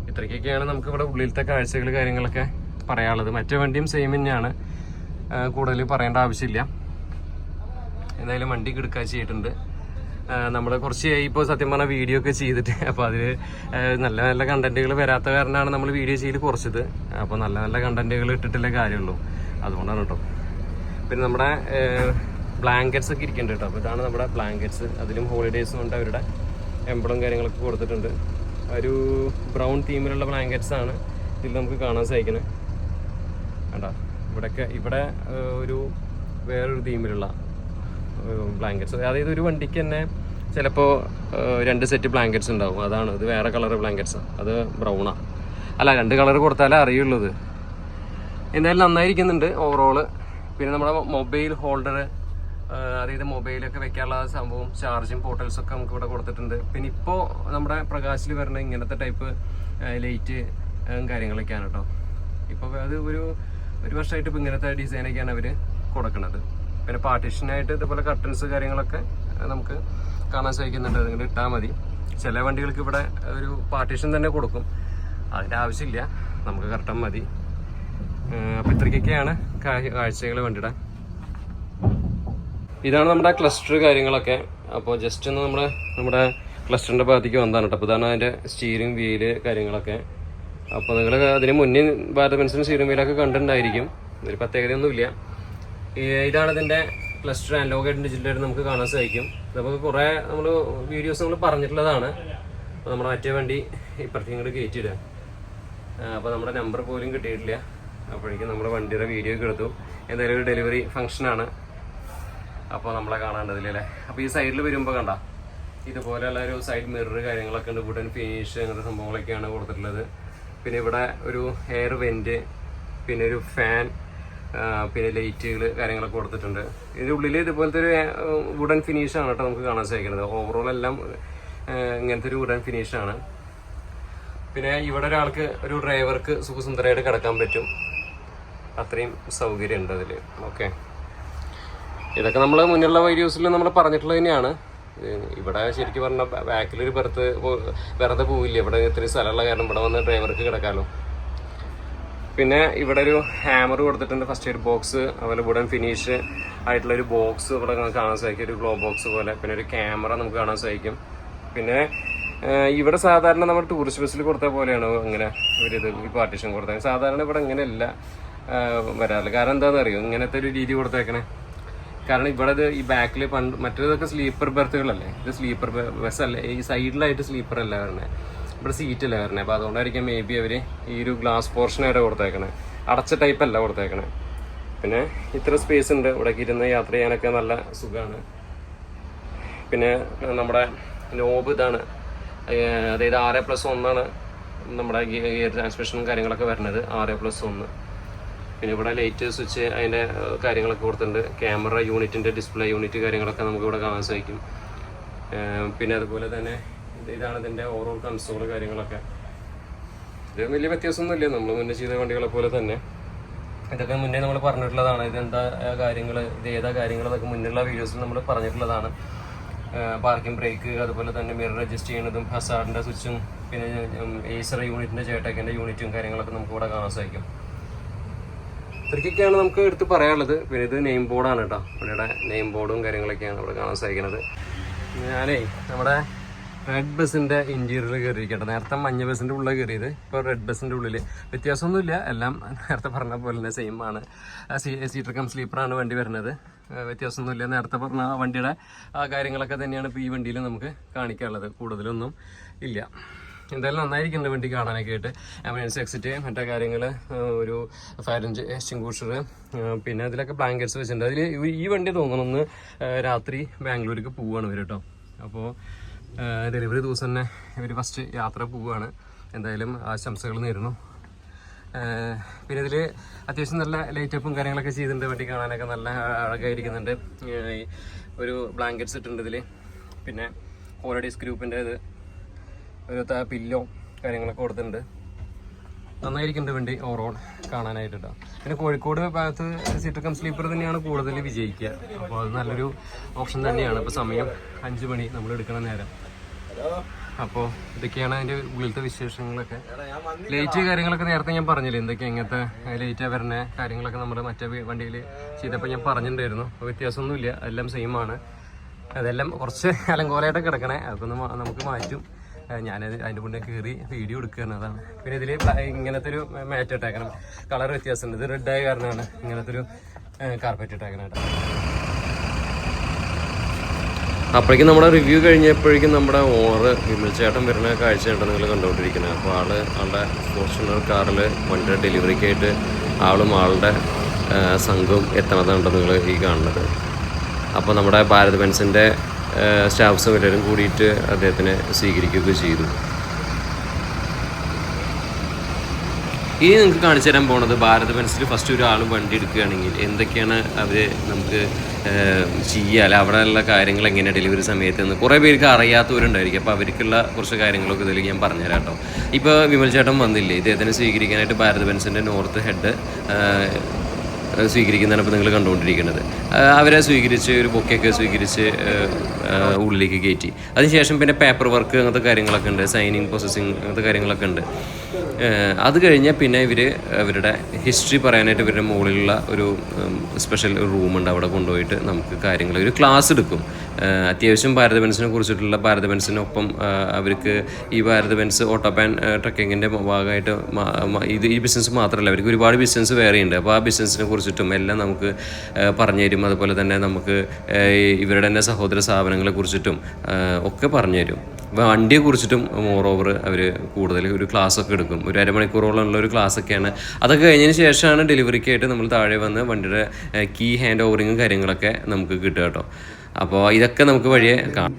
ഇത്രയ്ക്കൊക്കെയാണ് നമുക്ക് ഇവിടെ ഉള്ളിലത്തെ കാഴ്ചകൾ കാര്യങ്ങളൊക്കെ പറയാനുള്ളത്. മറ്റേ വണ്ടിയും സെയിം തന്നെയാണ്, കൂടുതൽ പറയേണ്ട ആവശ്യമില്ല. എന്തായാലും വണ്ടി കിടക്കാഴ്ച ചെയ്തിട്ടുണ്ട്. നമ്മൾ കുറച്ച് ഇപ്പോൾ സത്യം പറഞ്ഞാൽ വീഡിയോ ഒക്കെ ചെയ്തിട്ട്, അപ്പോൾ അതിൽ നല്ല നല്ല കണ്ടന്റുകൾ വരാത്ത കാരണമാണ് നമ്മൾ വീഡിയോ ചെയ്ത് കുറച്ചത്. അപ്പോൾ നല്ല നല്ല കണ്ടന്റുകൾ ഇട്ടിട്ടില്ലേ കാര്യമുള്ളൂ, അതുകൊണ്ടാണ് കേട്ടോ. പിന്നെ നമ്മുടെ ബ്ലാങ്കറ്റ്സ് ഒക്കെ ഇരിക്കുന്നുണ്ട് കേട്ടോ. അപ്പോൾ ഇതാണ് നമ്മുടെ ബ്ലാങ്കറ്റ്സ്. അതിലും ഹോളിഡേയ്സും ഉണ്ട്, അവരുടെ എംബ്ലം കാര്യങ്ങളൊക്കെ കൊടുത്തിട്ടുണ്ട്. ഒരു ബ്രൗൺ തീമിലുള്ള ബ്ലാങ്കറ്റ്സ് ആണ് ഇതിൽ നമുക്ക് കാണാൻ സാധിക്കുന്നത്. വേണ്ട ഇവിടെ ഒരു വേറൊരു തീമിലുള്ള ബ്ലാങ്കറ്റ്സ്. അതായത് ഒരു വണ്ടിക്ക് തന്നെ ചിലപ്പോൾ 2 സെറ്റ് ബ്ലാങ്കറ്റ്സ് ഉണ്ടാവും. അതാണ് ഇത് വേറെ കളർ ബ്ലാങ്കറ്റ്സാണ്, അത് ബ്രൗണാണ്. അല്ല 2 കളർ കൊടുത്താലേ അറിയുള്ളത്. എന്തായാലും നന്നായിരിക്കുന്നുണ്ട് ഓവറോള്. പിന്നെ നമ്മുടെ മൊബൈൽ ഹോൾഡർ, അതായത് മൊബൈലൊക്കെ വെക്കാനുള്ള സംഭവം, ചാർജിങ് പോർട്ടൽസൊക്കെ നമുക്ക് ഇവിടെ കൊടുത്തിട്ടുണ്ട്. പിന്നെ ഇപ്പോൾ നമ്മുടെ പ്രകാശിൽ വരുന്ന ഇങ്ങനത്തെ ടൈപ്പ് ലൈറ്റ് കാര്യങ്ങളൊക്കെയാണ് കേട്ടോ. ഇപ്പോൾ അത് ഒരു വർഷമായിട്ട് ഇപ്പോൾ ഇങ്ങനത്തെ ഡിസൈനൊക്കെയാണ് അവർ കൊടുക്കുന്നത്. പിന്നെ പാർട്ടീഷനായിട്ട് ഇതുപോലെ കർട്ടൻസ് കാര്യങ്ങളൊക്കെ നമുക്ക് കാണാൻ സാധിക്കുന്നുണ്ട്. അതിങ്ങനെ ഇട്ടാൽ മതി. ചില വണ്ടികൾക്ക് ഇവിടെ ഒരു പാർട്ടീഷൻ തന്നെ കൊടുക്കും, അതിൻ്റെ ആവശ്യമില്ല, നമുക്ക് കർട്ടൻ മതി. അപ്പോൾ ഇത്രയ്ക്കൊക്കെയാണ് കാഴ്ചകൾ വണ്ടിയുടെ. ഇതാണ് നമ്മുടെ ക്ലസ്റ്റർ കാര്യങ്ങളൊക്കെ. അപ്പോൾ ജസ്റ്റ് ഒന്ന് നമ്മുടെ ക്ലസ്റ്ററിൻ്റെ ഭാഗത്തേക്ക് വന്നതാണ് കേട്ടോ. അപ്പോൾ ഇതാണ് അതിൻ്റെ സ്റ്റീറിംഗ് വീല് കാര്യങ്ങളൊക്കെ. അപ്പോൾ നിങ്ങൾ അതിന് മുന്നേ ഭാരത് ബെൻസിൻ്റെ സ്റ്റീറിംഗ് വീലൊക്കെ കണ്ടിട്ടുണ്ടായിരിക്കും, ഒരു പ്രത്യേകതയൊന്നുമില്ല. ഇതാണ് ഇതിൻ്റെ ക്ലസ്റ്റർ. അനലോഗായിട്ട് ഡിജിറ്റലായിട്ട് നമുക്ക് കാണാൻ സാധിക്കും. നമുക്ക് കുറേ വീഡിയോസ് പറഞ്ഞിട്ടുള്ളതാണ്. അപ്പോൾ നമ്മുടെ മറ്റേ വണ്ടി ഇപ്പുറത്തേക്ക് ഇങ്ങോട്ട് കയറ്റിയിടുക. അപ്പോൾ നമ്മുടെ നമ്പർ പോലും കിട്ടിയിട്ടില്ല. അപ്പോഴേക്കും നമ്മുടെ വണ്ടിയുടെ വീഡിയോ ഒക്കെ എടുത്തു. എന്തായാലും ഒരു ഡെലിവറി ഫംഗ്ഷനാണ്. അപ്പോൾ നമ്മളെ കാണാണ്ടതില്ലേ അല്ലേ. അപ്പോൾ ഈ സൈഡിൽ വരുമ്പോൾ കണ്ട ഇതുപോലെയുള്ള ഒരു സൈഡ് മിറർ കാര്യങ്ങളൊക്കെ ഉണ്ട്. വുഡൻ ഫിനിഷ് അങ്ങനത്തെ സംഭവങ്ങളൊക്കെയാണ് കൊടുത്തിട്ടുള്ളത്. പിന്നെ ഇവിടെ ഒരു എയർ വെൻറ്റ്, പിന്നെ ഒരു ഫാൻ, പിന്നെ ലൈറ്റുകൾ കാര്യങ്ങളൊക്കെ കൊടുത്തിട്ടുണ്ട്. ഇതിൻ്റെ ഉള്ളിൽ ഇതുപോലത്തെ ഒരു വുഡൻ ഫിനിഷാണ് കേട്ടോ നമുക്ക് കാണാൻ സാധിക്കുന്നത്. ഓവറോൾ എല്ലാം ഇങ്ങനത്തെ ഒരു വുഡൻ ഫിനിഷാണ്. പിന്നെ ഇവിടെ ഒരാൾക്ക് ഒരു ഡ്രൈവർക്ക് സുഖസുന്ദരമായിട്ട് കിടക്കാൻ പറ്റും. അത്രയും സൗകര്യം ഉണ്ട് അതിൽ. ഓക്കെ, ഇതൊക്കെ നമ്മൾ മുന്നുള്ള വീഡിയോസിൽ നമ്മൾ പറഞ്ഞിട്ടുള്ളത് തന്നെയാണ്. ഇവിടെ ശരിക്കും പറഞ്ഞാൽ ബാക്കിലൊരു വെറുതെ പോവില്ല. ഇവിടെ ഇത്രയും സ്ഥലമുള്ള കാരണം ഇവിടെ വന്ന് ഡ്രൈവർക്ക് കിടക്കാമല്ലോ. പിന്നെ ഇവിടെ ഒരു ഹാമർ കൊടുത്തിട്ടുണ്ട്, ഫസ്റ്റ് എയ്ഡ് ബോക്സ്, അതുപോലെ വുഡൻ ഫിനിഷ് ആയിട്ടുള്ളൊരു ബോക്സ് ഇവിടെ കാണാൻ സാധിക്കും, ഒരു ഗ്ലോ ബോക്സ് പോലെ. പിന്നെ ഒരു ക്യാമറ നമുക്ക് കാണാൻ സാധിക്കും. പിന്നെ ഇവിടെ സാധാരണ നമ്മൾ ടൂറിസ്റ്റ് ബസ്സിൽ കൊടുത്ത പോലെയാണ് ഇങ്ങനെ ഒരു ഈ പാർട്ടീഷൻ കൊടുത്തത്. സാധാരണ ഇവിടെ ഇങ്ങനെയല്ല വരാറില്ല. കാരണം എന്താണെന്ന് അറിയോ ഇങ്ങനത്തെ ഒരു രീതി കൊടുത്തേക്കണേ? കാരണം ഇവിടെ ഈ ബാക്കിൽ മറ്റേതൊക്കെ സ്ലീപ്പർ ബർത്തുകളല്ലേ, ഇത് സ്ലീപ്പർ ബസ് അല്ലേ, ഈ സൈഡിലായിട്ട് സ്ലീപ്പർ അല്ല വരണേ, ഇവിടെ സീറ്റല്ല വരണേ. അപ്പോൾ അതുകൊണ്ടായിരിക്കും മേ ബി അവർ ഈ ഒരു ഗ്ലാസ് പോർഷനായിട്ട് കൊടുത്തേക്കണേ, അടച്ച ടൈപ്പ് അല്ല കൊടുത്തേക്കണേ. പിന്നെ ഇത്ര സ്പേസ് ഉണ്ട്, ഇവിടേക്ക് ഇരുന്ന് യാത്ര ചെയ്യാനൊക്കെ നല്ല സുഖമാണ്. പിന്നെ നമ്മുടെ നോബ് ഇതാണ്, അതായത് 6+1 നമ്മുടെ ഗിയർ ട്രാൻസ്മിഷനും കാര്യങ്ങളൊക്കെ വരുന്നത്, 6+1. പിന്നെ ഇവിടെ ലൈറ്റ് സ്വിച്ച് അതിൻ്റെ കാര്യങ്ങളൊക്കെ കൊടുത്തിട്ടുണ്ട്. ക്യാമറ യൂണിറ്റിൻ്റെ ഡിസ്പ്ലേ യൂണിറ്റ് കാര്യങ്ങളൊക്കെ നമുക്ക് ഇവിടെ കാണാൻ സാധിക്കും. പിന്നെ അതുപോലെ തന്നെ ഇതാണ് ഇതിൻ്റെ ഓവറോൾ കൺസോൾ കാര്യങ്ങളൊക്കെ. ഇത് വലിയ വ്യത്യാസമൊന്നുമില്ല, നമ്മൾ മുന്നേ ചെയ്ത വണ്ടികളെ പോലെ തന്നെ. ഇതൊക്കെ മുന്നേ നമ്മൾ പറഞ്ഞിട്ടുള്ളതാണ്. ഇതെന്താ കാര്യങ്ങൾ, ഇത് ഏതാ കാര്യങ്ങളതൊക്കെ മുന്നുള്ള വീഡിയോസിൽ നമ്മൾ പറഞ്ഞിട്ടുള്ളതാണ്. പാർക്കിംഗ് ബ്രേക്ക്, അതുപോലെ തന്നെ മിറർ അഡ്ജസ്റ്റ് ചെയ്യുന്നതും, ഹസാർഡിൻ്റെ സ്വിച്ചും, പിന്നെ ഏസർ യൂണിറ്റിൻ്റെ ചേട്ടക്കിൻ്റെ യൂണിറ്റും കാര്യങ്ങളൊക്കെ നമുക്ക് ഇവിടെ കാണാൻ സാധിക്കും. ഇത്രയ്ക്കൊക്കെയാണ് നമുക്ക് എടുത്ത് പറയാനുള്ളത്. പിന്നെ ഇത് നെയിം ബോർഡാണ് കേട്ടോ, വണ്ടിയുടെ നെയിം ബോർഡും കാര്യങ്ങളൊക്കെയാണ് ഇവിടെ കാണാൻ സാധിക്കുന്നത്. ഞാനേ നമ്മുടെ റെഡ് ബസ്സിൻ്റെ ഇൻറ്റീരിയറിൽ കയറിയിരിക്കട്ടെ. നേരത്തെ മഞ്ഞ ബസ്സിൻ്റെ ഉള്ളിൽ കയറിയത്, ഇപ്പോൾ റെഡ് ബസ്സിൻ്റെ ഉള്ളിൽ. വ്യത്യാസമൊന്നുമില്ല, എല്ലാം നേരത്തെ പറഞ്ഞ പോലെ തന്നെ സെയിം ആണ്. സീറ്റർ കം സ്ലീപ്പറാണ് വണ്ടി വരുന്നത്, വ്യത്യാസമൊന്നുമില്ല. നേരത്തെ പറഞ്ഞ വണ്ടിയുടെ ആ കാര്യങ്ങളൊക്കെ തന്നെയാണ് ഇപ്പോൾ ഈ വണ്ടിയിൽ നമുക്ക് കാണിക്കാനുള്ളത്, കൂടുതലൊന്നും ഇല്ല. എന്തായാലും നന്നായിരിക്കുന്നുണ്ട് വണ്ടി കാണാനൊക്കെ ആയിട്ട്. ആംബുലൻസ് എക്സിറ്റ്, മറ്റേ കാര്യങ്ങൾ, ഒരു ഫയർ എക്സ്റ്റിംഗ്വിഷർ, പിന്നെ അതിലൊക്കെ ബ്ലാങ്കറ്റ്സ് വെച്ചിട്ടുണ്ട്. അതിൽ ഈ വണ്ടി തോന്നണമെന്ന് രാത്രി ബാംഗ്ലൂർക്ക് പോവുകയാണ് ഇവർ കേട്ടോ. അപ്പോൾ ഡെലിവറി ദിവസം തന്നെ ഇവർ ഫസ്റ്റ് യാത്ര പോവുകയാണ്. എന്തായാലും ആശംസകൾ നേരുന്നു. പിന്നെ ഇതിൽ അത്യാവശ്യം നല്ല ലൈറ്റപ്പും കാര്യങ്ങളൊക്കെ ചെയ്തിട്ടുണ്ട്. വണ്ടി കാണാനൊക്കെ നല്ല അഴകായിരിക്കുന്നുണ്ട്. ഒരു ബ്ലാങ്കറ്റ്സ് ഇട്ടുണ്ട് ഇതിൽ. പിന്നെ ഹോളിഡേയ്സ് ഗ്രൂപ്പിൻ്റെ ഇത് ഒരു പില്ലോ കാര്യങ്ങളൊക്കെ കൊടുത്തിട്ടുണ്ട്. നന്നായിരിക്കുന്നുണ്ട് വണ്ടി ഓവറോൾ കാണാനായിട്ട് കേട്ടോ. പിന്നെ കോഴിക്കോട് ഭാഗത്ത് സീറ്റർ കം സ്ലീപ്പർ തന്നെയാണ് കൂടുതൽ വിജയിക്കുക. അപ്പോൾ അത് നല്ലൊരു ഓപ്ഷൻ തന്നെയാണ്. ഇപ്പോൾ സമയം 5 മണി നമ്മൾ എടുക്കണ നേരം. അപ്പോൾ ഇതൊക്കെയാണ് അതിൻ്റെ ഉള്ളിലത്തെ വിശേഷങ്ങളൊക്കെ. ലൈറ്റ് കാര്യങ്ങളൊക്കെ നേരത്തെ ഞാൻ പറഞ്ഞില്ലേ, എന്തൊക്കെയാണ് എങ്ങനത്തെ ലൈറ്റാണ് വരുന്ന കാര്യങ്ങളൊക്കെ നമ്മുടെ മറ്റേ വണ്ടിയിൽ ചെയ്തപ്പോൾ ഞാൻ പറഞ്ഞിട്ടുണ്ടായിരുന്നു. അപ്പോൾ വ്യത്യാസമൊന്നുമില്ല, എല്ലാം സെയിമാണ്. അതെല്ലാം കുറച്ച് അലങ്കോലമായിട്ട് കിടക്കണേ, അതൊക്കെ നമുക്ക് മാറ്റും. ഞാനത് അതിൻ്റെ മുന്നേ കയറി വീഡിയോ എടുക്കുകയാണ്, അതാണ്. പിന്നെ ഇതിൽ ഇങ്ങനത്തെ ഒരു മാറ്റ് ഇട്ടേക്കണം, കളർ വ്യത്യാസമുണ്ട്. ഇത് റെഡായ കാരണമാണ് ഇങ്ങനത്തെ ഒരു കാർപ്പറ്റ് ഇട്ടേക്കണേട്ടോ. അപ്പോഴേക്കും നമ്മുടെ റിവ്യൂ കഴിഞ്ഞപ്പോഴേക്കും നമ്മുടെ ഓണർ വിമൽ ചേട്ടൻ വരുന്ന കാഴ്ചയുണ്ട് നിങ്ങൾ കണ്ടുകൊണ്ടിരിക്കുന്നത്. അപ്പോൾ ആളുടെ ഫോർച്യൂണർ കാറിൽ വണ്ടിയുടെ ഡെലിവറിക്കായിട്ട് ആളുടെ സംഘവും എത്തണതാണ് നിങ്ങൾ ഈ കാണുന്നത്. അപ്പോൾ നമ്മുടെ ഭാരത് ബെൻസിൻ്റെ സ്റ്റാഫ്സും എല്ലാവരും കൂടിയിട്ട് അദ്ദേഹത്തിനെ സ്വീകരിക്കുകയൊക്കെ ചെയ്തു. ഇനി നിങ്ങൾക്ക് കാണിച്ചു തരാൻ പോണത് ഭാരത് ബെൻസിൽ ഫസ്റ്റ് ഒരാൾ വണ്ടി എടുക്കുകയാണെങ്കിൽ എന്തൊക്കെയാണ് അവർ നമുക്ക് ചെയ്യാൻ, അവിടെയുള്ള കാര്യങ്ങൾ എങ്ങനെയാണ് ഡെലിവറി സമയത്ത് എന്ന് കുറേ പേർക്ക് അറിയാത്തവരുണ്ടായിരിക്കും. അപ്പോൾ അവർക്കുള്ള കുറച്ച് കാര്യങ്ങളൊക്കെ ഇതിൽ ഞാൻ പറഞ്ഞുതരാം കേട്ടോ. ഇപ്പോൾ വിമൽ ചേട്ടൻ വന്നില്ലേ, ഇദ്ദേഹത്തിനെ സ്വീകരിക്കാനായിട്ട് ഭാരത് ബെൻസിൻ്റെ നോർത്ത് ഹെഡ് സ്വീകരിക്കുന്നതാണ് ഇപ്പോൾ നിങ്ങൾ കണ്ടുകൊണ്ടിരിക്കുന്നത്. അവരെ സ്വീകരിച്ച് ഒരു ബൊക്കെയൊക്കെ സ്വീകരിച്ച് ഉള്ളിലേക്ക് കയറ്റി. അതിനുശേഷം പിന്നെ പേപ്പർ വർക്ക് അങ്ങനത്തെ കാര്യങ്ങളൊക്കെ ഉണ്ട്, സൈനിങ് പ്രോസസ്സിങ് അങ്ങനത്തെ കാര്യങ്ങളൊക്കെ ഉണ്ട്. അത് കഴിഞ്ഞാൽ പിന്നെ അവരുടെ ഹിസ്റ്ററി പറയാനായിട്ട് ഇവരുടെ മുകളിലുള്ള ഒരു സ്പെഷ്യൽ റൂമുണ്ട്, അവിടെ കൊണ്ടുപോയിട്ട് നമുക്ക് കാര്യങ്ങൾ ഒരു ക്ലാസ് എടുക്കും. അത്യാവശ്യം ഭാരത് ബെൻസിനെ കുറിച്ചിട്ടുള്ള ഭാരത് ബെൻസിനൊപ്പം അവർക്ക് ഈ ഭാരത് ബെൻസ് ഓട്ടോപാൻ ട്രക്കിങ്ങിൻ്റെ ഭാഗമായിട്ട് ഈ ബിസിനസ് മാത്രമല്ല, അവർക്ക് ഒരുപാട് ബിസിനസ് വേറെയുണ്ട്. അപ്പോൾ ആ ബിസിനസ്സിനെ കുറിച്ചിട്ടും എല്ലാം നമുക്ക് പറഞ്ഞു തരും. അതുപോലെ തന്നെ നമുക്ക് ഇവരുടെ തന്നെ സഹോദര സ്ഥാപനങ്ങളെ കുറിച്ചിട്ടും ഒക്കെ പറഞ്ഞു തരും. വണ്ടിയെ കുറിച്ചിട്ടും മോറോവർ അവർ കൂടുതൽ ഒരു ക്ലാസ്സൊക്കെ എടുക്കും. ഒരു അരമണിക്കൂറോളമുള്ള ഒരു ക്ലാസ്സൊക്കെയാണ്. അതൊക്കെ കഴിഞ്ഞതിന് ശേഷമാണ് ഡെലിവറിക്കായിട്ട് നമ്മൾ താഴെ വന്ന് വണ്ടിയുടെ കീ ഹാൻഡ് ഓവറിങ്ങും കാര്യങ്ങളൊക്കെ നമുക്ക് കിട്ടുക കേട്ടോ. അപ്പോൾ ഇതൊക്കെ നമുക്ക് വഴിയെ കാണാം.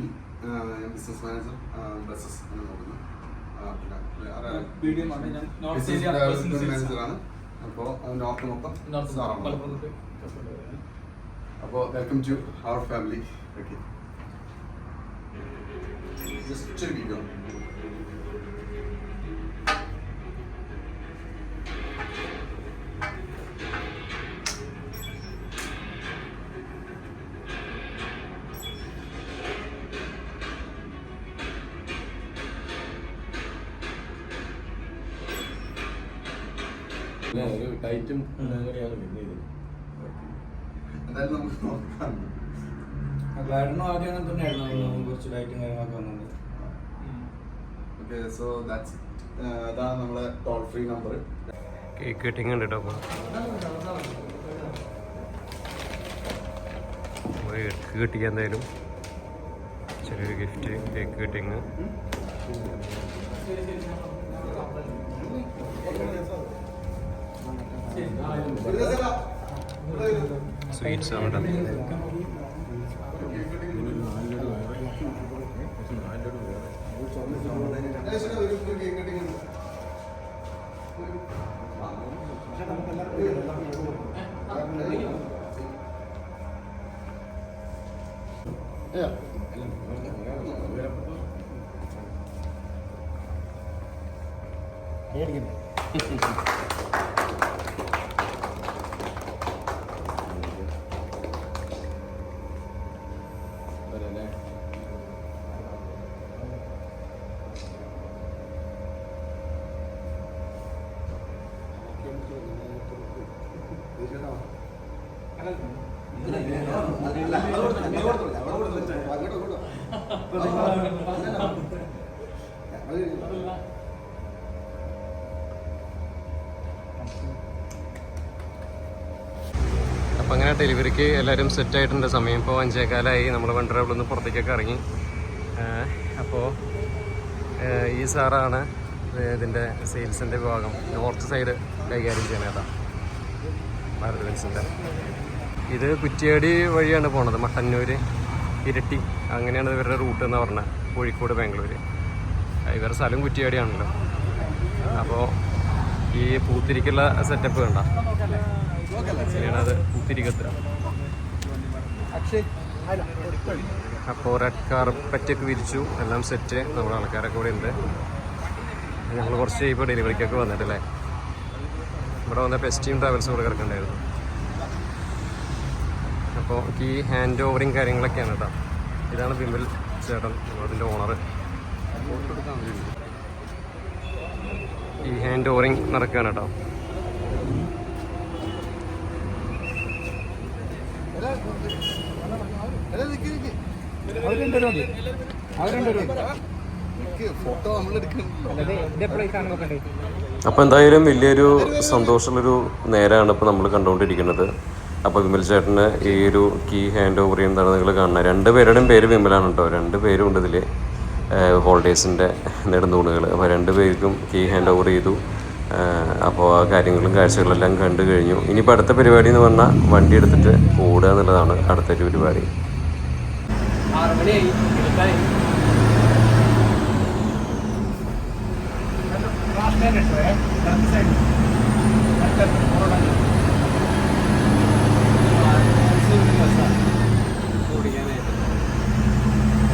അപ്പോൾ welcome to our family. Just a video.
ടൈറ്റും
എന്തായാലും നമുക്ക് നോക്കാം.
ഗ്ലൈഡറിനും ആദ്യം അങ്ങനെ തന്നെയായിരുന്നു, കുറച്ച് ലൈറ്റും കാര്യങ്ങളൊക്കെ വന്നത്.
ഓക്കെ, സോ ദാറ്റ്സ് അതാണ് നമ്മളെ toll free number.
Cake cutting ഉണ്ട് കേട്ടോ. അപ്പോൾ കേക്ക് കിട്ടിയ എന്തായാലും ചെറിയൊരു ഗിഫ്റ്റ് കേക്ക് കട്ടിങ്. സ്വീറ്റ്സ് ആണ് കേട്ടോ. അപ്പം അങ്ങനെ ഡെലിവറിക്ക് എല്ലാവരും സെറ്റായിട്ടുണ്ട്. സമയം ഇപ്പോൾ 5:15 നമ്മൾ വണ്ടറവിൽ നിന്ന് പുറത്തേക്കൊക്കെ ഇറങ്ങി. അപ്പോൾ ഈ സാറാണ് ഇതിൻ്റെ സെയിൽസിൻ്റെ വിഭാഗം നോർത്ത് സൈഡ് കൈകാര്യം ചെയ്യണേട്ടാ, ഭാരത് ബെൻസിൻ്റെ. ഇത് കുറ്റ്യാടി വഴിയാണ് പോണത്, മട്ടന്നൂർ, ഇരട്ടി, അങ്ങനെയാണ് ഇവരുടെ റൂട്ട് എന്ന് പറഞ്ഞത്. കോഴിക്കോട്, ബാംഗ്ലൂർ, ഇവരുടെ സ്ഥലം കുറ്റ്യാടിയാണല്ലോ. അപ്പോൾ ഈ പൂത്തിരിക്കുള്ള സെറ്റപ്പ് വേണ്ട, അത് പൂത്തിരിക്കത്ത്. അപ്പോൾ റെഡ് കാർപ്പറ്റൊക്കെ വിരിച്ചു, എല്ലാം സെറ്റ്. നമ്മുടെ ആൾക്കാരൊക്കെ ഇവിടെ ഉണ്ട്. ഞങ്ങൾ കുറച്ച് ഇപ്പോൾ ഡെലിവറിക്കൊക്കെ വന്നിട്ടല്ലേ. ഇവിടെ വന്ന പെസ്റ്റീം ട്രാവൽസ് കൂടെ കിടക്കണ്ടായിരുന്നു. അപ്പോൾ ഈ ഹാൻഡ് ഓവറിങ് കാര്യങ്ങളൊക്കെയാണ് കേട്ടോ. ഇതാണ് ബിംബൽ ചേട്ടൻ, അതിൻ്റെ ഓണർ. ഈ ഹാൻഡ് ഓവറിങ് നടക്കുകയാണ് കേട്ടോ. അപ്പോൾ എന്തായാലും വലിയൊരു സന്തോഷമുള്ളൊരു നേരമാണ് ഇപ്പോൾ നമ്മൾ കണ്ടുകൊണ്ടിരിക്കുന്നത്. അപ്പോൾ വിമൽ ചേട്ടന് ഈ ഒരു കീ ഹാൻഡ് ഓവർ ചെയ്യുന്നതാണ് നിങ്ങൾ കാണുന്നത്. 2 പേരുടെയും പേര് വിമലാണ് കേട്ടോ. 2 പേരും ഉണ്ട് ഇതിൽ, ഹോൾഡേഴ്സിൻ്റെ നെടുന്തൂണുകൾ. അപ്പോൾ 2 പേർക്കും കീ ഹാൻഡ് ഓവർ ചെയ്തു. അപ്പോൾ ആ കാര്യങ്ങളും കാഴ്ചകളെല്ലാം കണ്ടു കഴിഞ്ഞു. ഇനിയിപ്പോൾ അടുത്ത പരിപാടി എന്ന് പറഞ്ഞാൽ വണ്ടി എടുത്തിട്ട് ഓടുക എന്നുള്ളതാണ് അടുത്തൊരു പരിപാടി.
6 മണിയായി.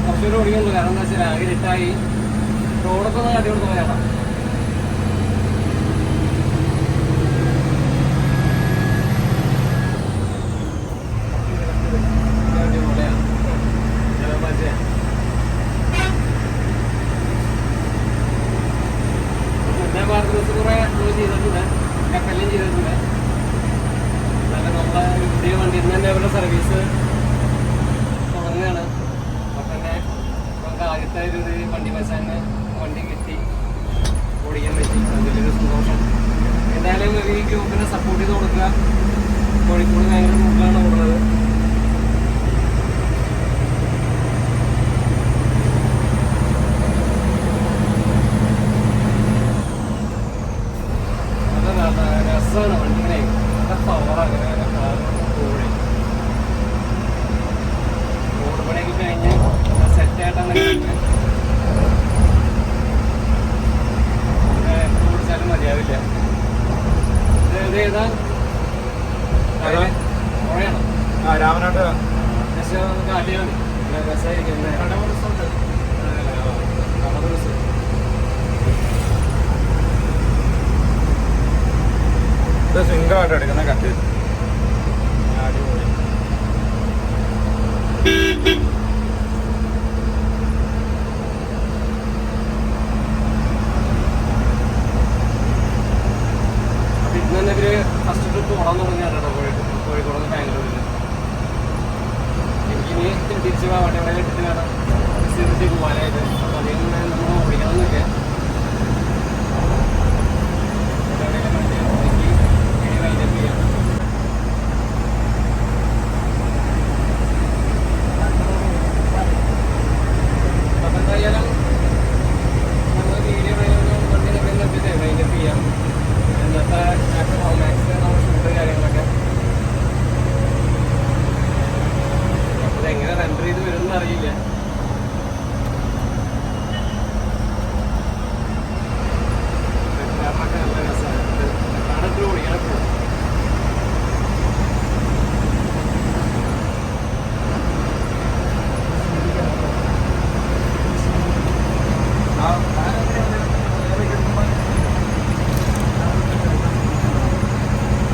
കുറച്ചൊരു ഓടിക്കുള്ളൂ, കാരണം എന്താ വെച്ചാൽ ആകെ ഇരുട്ടായി. റോഡൊക്കെ ഒന്ന് കാട്ടി കൊടുത്ത് പോയാടാ. കുറേ ചെയ്തിട്ടുണ്ട്, കക്കെല്ലാം ചെയ്തിട്ടുണ്ട്. നല്ല നമ്മളെ പുതിയ വണ്ടിയിൽ നിന്ന് തന്നെ അവരുടെ സർവീസ് തുടങ്ങുകയാണ്. അപ്പോൾ തന്നെ നമുക്ക് ആദ്യത്തെ ഒരു വണ്ടി മത്സരം വണ്ടി കിട്ടി, ഓടിക്കാൻ പറ്റി. അതിലൊരു സന്തോഷം. എന്തായാലും ഈ ഗ്രൂപ്പിനെ സപ്പോർട്ട് ചെയ്ത് കൊടുക്കുക. കോഴിക്കോട് ഭയങ്കര ഗ്രൂപ്പിലാണ് ഓടുന്നത്. കുടിച്ചാലും മതിയാവില്ല. ഇത് ഏതാ പുഴയാണോ?
രാമനാട്ട്
ജസ്റ്റ് കാട്ടിയാൽ മതി. രസമായിരിക്കും.
സിംഗിളായിട്ട് എടുക്കുന്ന കട്ട്. അടിപൊളി.
അപ്പൊ ഇന്ന് തന്നെ ഇവര് ഫസ്റ്റ് ട്രിപ്പ് ഓടാൻ തുടങ്ങിയാണ് കേട്ടോ. കോഴിക്കോട് ബാംഗ്ലൂരിൽ. എനിക്കിനി തിരിച്ച് വണ്ടി ഇവിടെ ഇട്ടിട്ട് വേണം തിരിച്ച് പോകാനായിട്ട്. അപ്പൊ അധികം നമ്മൾ ഓടിക്കണമെന്നില്ല. അറിയില്ല. നല്ല രസമാണ്. കാണത്തിൽ ഓടിക്കാൻ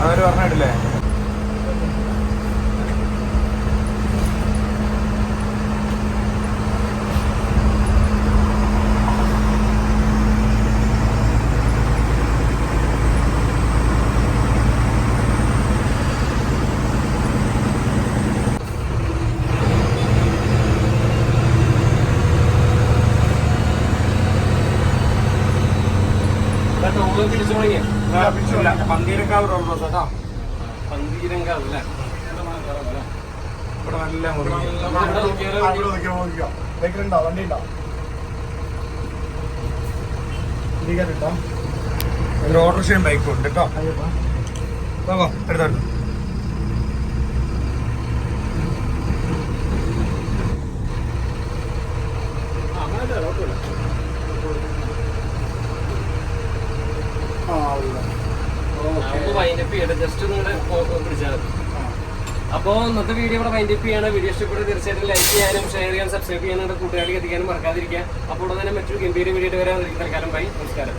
അവര് പറഞ്ഞിട്ടില്ലേ?
പിടിച്ചു തുടങ്ങിയ
പന്തീരങ്കാവ് റോഡ് ബസ് കേട്ടോ.
പന്തീരങ്കാവ് അല്ലേ?
ഇവിടെ നല്ല മുറി. ഒരു ഓട്ടോറിക്ഷയും ബൈക്കും ഉണ്ട് കേട്ടോ. എടുത്തോട്ട്
വൈൻഡപ്പ് ചെയ്യട്ടെ. ജസ്റ്റ് നിങ്ങളുടെ പിടിച്ചാൽ മതി. അപ്പോൾ ഇന്നത്തെ വീഡിയോ ഇവിടെ വൈൻഡപ്പ് ചെയ്യാണ്. വീഡിയോ ഇഷ്ടപ്പെട്ട് തീർച്ചയായിട്ടും ലൈക്ക് ചെയ്യാനും ഷെയർ ചെയ്യാനും സബ്സ്ക്രൈബ് ചെയ്യാനും കൂട്ടുകാരിലേക്ക് എത്തിക്കാനും മറക്കാതിരിക്കുക. അപ്പോൾ ഉടനെ തന്നെ മറ്റൊരു ഗംഭീര വീഡിയോ വരാൻ തൽക്കാലം ബൈ. നമസ്കാരം.